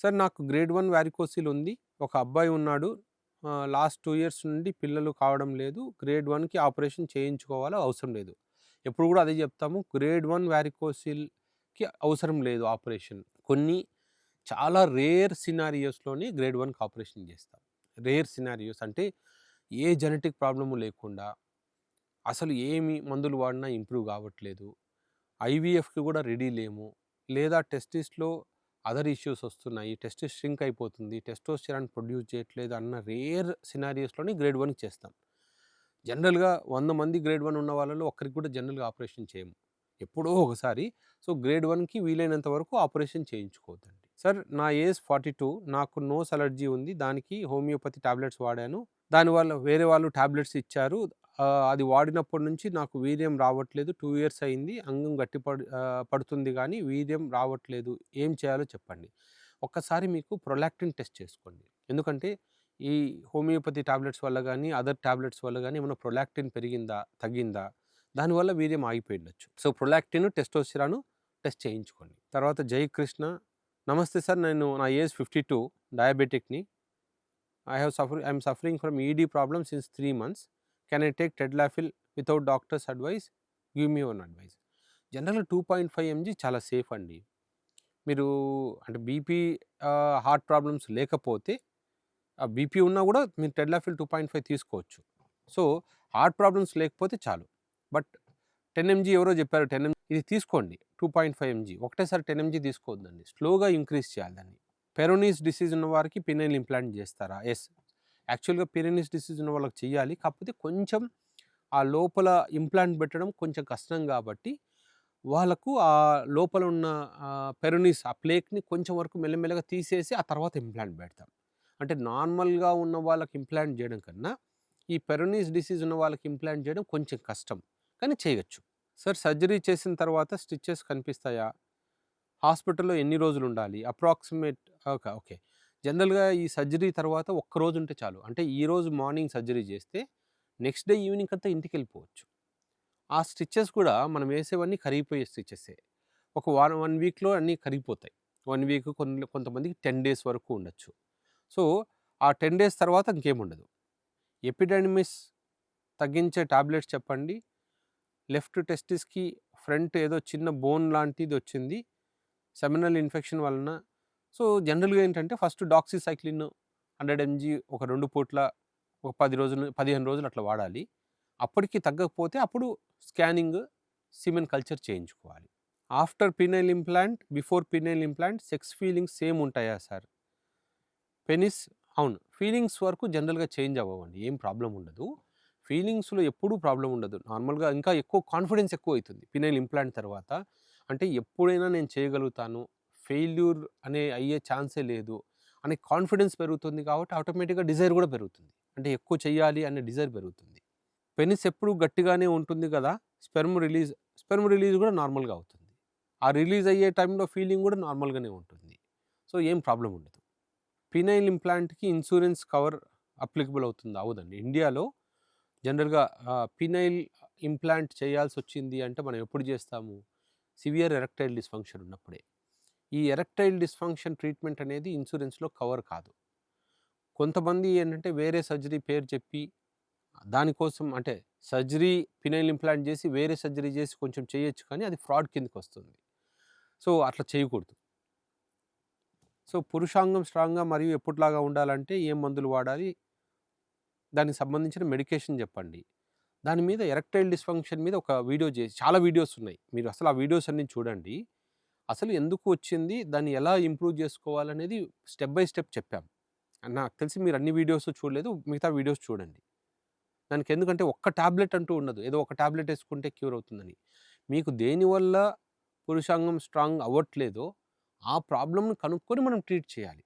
Sir నాకు grade 1 varicocele ఉంది. ఒక అబ్బాయి ఉన్నాడు. లాస్ట్ 2 ఇయర్స్ నుండి పిల్లలు కావడం లేదు. గ్రేడ్ 1కి ఆపరేషన్ చేయించుకోవాలా? అవసరం లేదు. ఎప్పుడు గూడా అదే జెప్తాము. గ్రేడ్ 1 వారికోసిల్‌కి అవసరం లేదు ఆపరేషన్. కొన్ని చాలా రేర్ సినారియోస్‌లోని గ్రేడ్ 1కి ఆపరేషన్ జేస్తాం. రేర్ సినారియోస్ అంటే ఏ జెనెటిక్ ప్రాబ్లము లేకుండా, అసలు ఏమి మందులు వాడినా ఇంప్రూవ్ గావట్లేదు. ఐవీఎఫ్‌కి గూడా రెడీ లేము. లేదా టెస్టిస్‌లో అదర్ ఇష్యూస్ వస్తున్నాయి. టెస్టిస్ ష్రింక్ అయిపోతుంది. టెస్టోస్టెరాన్ ప్రొడ్యూస్ చేయట్లేదు అన్న రేర్ సినారియోస్‌లోని గ్రేడ్ 1కి చేస్తాం. జనరల్‌గా 100 మంది గ్రేడ్ 1 ఉన్న వాళ్ళలో ఒక్కరికి కూడా జనరల్‌గా ఆపరేషన్ చేయము. ఎప్పుడో ఒకసారి. సో, గ్రేడ్ 1కి వీలైనంత వరకు ఆపరేషన్ చేయించుకోవద్దండి. సార్ నా ఏజ్ 42. నాకు నోస్ అలర్జీ ఉంది. దానికి హోమియోపతి టాబ్లెట్స్ వాడాను. దానివల్ల వేరే వాళ్ళు టాబ్లెట్స్ ఇచ్చారు. అది వాడినప్పటి నుంచి నాకు వీర్యం రావట్లేదు. 2 ఇయర్స్ అయింది. అంగం పడుతుంది గానీ వీర్యం రావట్లేదు. ఏం చేయాలో చెప్పండి. ఒక్కసారి మీకు ప్రొలాక్టిన్ టెస్ట్ చేసుకోండి. ఎందుకంటే ఈ హోమియోపతి టాబ్లెట్స్ వల్ల గానీ, అదర్ టాబ్లెట్స్ వల్ల గానీ ఏమైనా ప్రొలాక్టిన్ పెరిగిందా? తగ్గిందా? దానివల్ల వీర్యం ఆగిపోయుండొచ్చు. సో, ప్రొలాక్టిన్, టెస్టోస్టెరాన్ టెస్ట్ చేయించుకోండి. తర్వాత జయకృష్ణ. నమస్తే సార్. నా ఏజ్ 52. డయాబెటిక్‌ని. I am suffering from ED problem since 3 months. Can I take tadalafil without doctor's advice? Give me one advice. జనరల్‌గా 2.5 ఎంజీ చాలా సేఫ్ అండి. మీరు అంటే బీపీ హార్ట్ ప్రాబ్లమ్స్ లేకపోతే బీపీ ఉన్నా గూడా మీరు టెడ్లాఫిల్ 2.5 తీసుకోవచ్చు. సో, హార్ట్ ప్రాబ్లమ్స్ లేకపోతే చాలు. బట్ 10 ఎంజీ ఎవరో జెప్పారు. 10 ఎంజీ ఇది తీసుకోండి. 2.5 ఎంజీ ఒకటేసారి 10 ఎంజీ తీసుకోవద్దండి. స్లోగా ఇంక్రీజ్ చేయాలి దాన్ని. పెరోనీస్ డిసీజ్ ఉన్న వారికి పినైల్ ఇంప్లాంట్ జేస్తారా? యెస్. యాక్చువల్‌గా పిరనీస్ డిసీజ్ ఉన్న వాళ్ళకి చెయ్యాలి. కాకపోతే కొంచెం ఆ లోపల ఇంప్లాంట్ పెట్టడం కొంచెం కష్టం గాబట్టి, వాళ్ళకు లోపల ఉన్న పెరోనీస్ ఆ ప్లేక్‌ని కొంచెం వరకు మెల్లమెల్లగా తీసేసి ఆ తర్వాత ఇంప్లాంట్ బెడతాం. అంటే నార్మల్‌గా ఉన్న వాళ్ళకి ఇంప్లాంట్ జేయడం కన్నా, ఈ పెరోనీస్ డిసీజ్ ఉన్న వాళ్ళకి ఇంప్లాంట్ జేయడం కొంచెం కష్టం. కానీ చేయొచ్చు. సార్ సర్జరీ చేసిన తర్వాత స్టిచెస్ కనిపిస్తాయా? హాస్పిటల్‌లో ఎన్ని రోజులుండాలి? Approximate okay. జనరల్‌గా ఈ సర్జరీ తర్వాత ఒక్క రోజుంటే చాలు. అంటే ఈరోజు మార్నింగ్ సర్జరీ జేస్తే, నెక్స్ట్ డే ఈవినింగ్ అంతా ఇంటికెళ్ళిపోవచ్చు. ఆ స్టిచెస్ కూడా మనం వేసేవన్నీ కరిగిపోయే స్టిచెసే. ఒక వారం 1 వీక్‌లో అన్నీ కరిగిపోతాయి. 1 వీక్ కొంతమందికి 10 డేస్ వరకు ఉండొచ్చు. సో, ఆ 10 డేస్ తర్వాత ఇంకేముండదు. ఎపిడెర్మిస్ తగ్గించే టాబ్లెట్స్ చెప్పండి. లెఫ్ట్ టెస్టిస్‌కి ఫ్రంట్ ఏదో చిన్న బోన్ లాంటిదొచ్చింది. సెమినల్ ఇన్ఫెక్షన్ వలన. సో, జనరల్‌గా ఏంటంటే ఫస్ట్ డాక్సిసైక్లిన్ 100 ఎంజీ ఒక 2 పూట్ల ఒక 10 రోజులు, 15 రోజులు అట్లా వాడాలి. అప్పటికి తగ్గకపోతే అప్పుడు స్కానింగ్, సిమెన్ కల్చర్ చేయించుకోవాలి. After penile implant, before penile implant sex feelings same ఉంటాయా సార్? పెనిస్ అవును. ఫీలింగ్స్ వరకు జనరల్‌గా చేంజ్ అవ్వవండి. ఏం ప్రాబ్లమ్ ఉండదు. ఫీలింగ్స్‌లో ఎప్పుడూ ప్రాబ్లమ్ ఉండదు. నార్మల్‌గా ఇంకా ఎక్కువ కాన్ఫిడెన్స్ ఎక్కువైతుంది పీనైల్ ఇంప్లాంట్ తర్వాత. అంటే ఎప్పుడైనా నేను చేయగలుగుతాను. ఫెయిల్యూర్ అయ్యే ఛాన్సే లేదు అనే కాన్ఫిడెన్స్ పెరుగుతుంది కాబట్టి ఆటోమేటిక్‌గా డిజైర్ గూడా పెరుగుతుంది. అంటే ఎక్కువ చెయ్యాలి అనే డిజైర్ పెరుగుతుంది. పెనిస్ ఎప్పుడు గట్టిగానే ఉంటుంది గదా! స్పెర్మ్ రిలీజ్ గూడా నార్మల్‌గా అవుతుంది. ఆ రిలీజ్ అయ్యే టైంలో ఫీలింగ్ గూడా నార్మల్‌గానే ఉంటుంది. సో, ఏం ప్రాబ్లమ్ ఉండదు. పీనైల్ ఇంప్లాంట్‌కి ఇన్సూరెన్స్ కవర్ అప్లికబుల్ అవుతుందా? అవ్వదండి. ఇండియాలో జనరల్‌గా పీనైల్ ఇంప్లాంట్ చేయాల్సొచ్చింది అంటే మనం ఎప్పుడు జేస్తాము? సివియర్ ఎరెక్టైల్ డిస్‌ఫంక్షన్ ఉన్నప్పుడే. ఈ ఎరెక్టైల్ డిస్‌ఫంక్షన్ ట్రీట్మెంట్ అనేది ఇన్సూరెన్స్‌లో కవర్ కాదు. కొంతమంది ఏంటంటే వేరే సర్జరీ పేరు చెప్పి దానికోసం అంటే సర్జరీ పీనైల్ ఇంప్లాంట్ జేసి వేరే సర్జరీ జేసి కొంచెం చేయొచ్చు కానీ అది ఫ్రాడ్ కిందకొస్తుంది. సో, అట్లా చేయకూడదు. సో, పురుషాంగం స్ట్రాంగ్‌గా మరియు ఎప్పటిలాగా ఉండాలంటే ఏం మందులు వాడాలి? దానికి సంబంధించిన మెడికేషన్ జెప్పండి. దాని మీద ఎరెక్టైల్ డిస్‌ఫంక్షన్ మీద ఒక వీడియో చాలా వీడియోస్ ఉన్నాయి. మీరు అసలు ఆ వీడియోస్ అన్నీ చూడండి. అసలు ఎందుకు వచ్చింది? దాన్ని ఎలా ఇంప్రూవ్ జేసుకోవాలనేది స్టెప్ బై స్టెప్ చెప్పాం. నాకు తెలిసి మీరు అన్ని వీడియోస్ చూడలేదు. మిగతా వీడియోస్ చూడండి. దానికెందుకంటే ఒక్క టాబ్లెట్ అంటూ ఉండదు. ఏదో ఒక టాబ్లెట్ యేసుకుంటే క్యూర్ అవుతుందని. మీకు దేనివల్ల పురుషాంగం స్ట్రాంగ్ అవ్వట్లేదో ఆ ప్రాబ్లమ్‌ని కనుక్కొని మనం ట్రీట్ చేయాలి.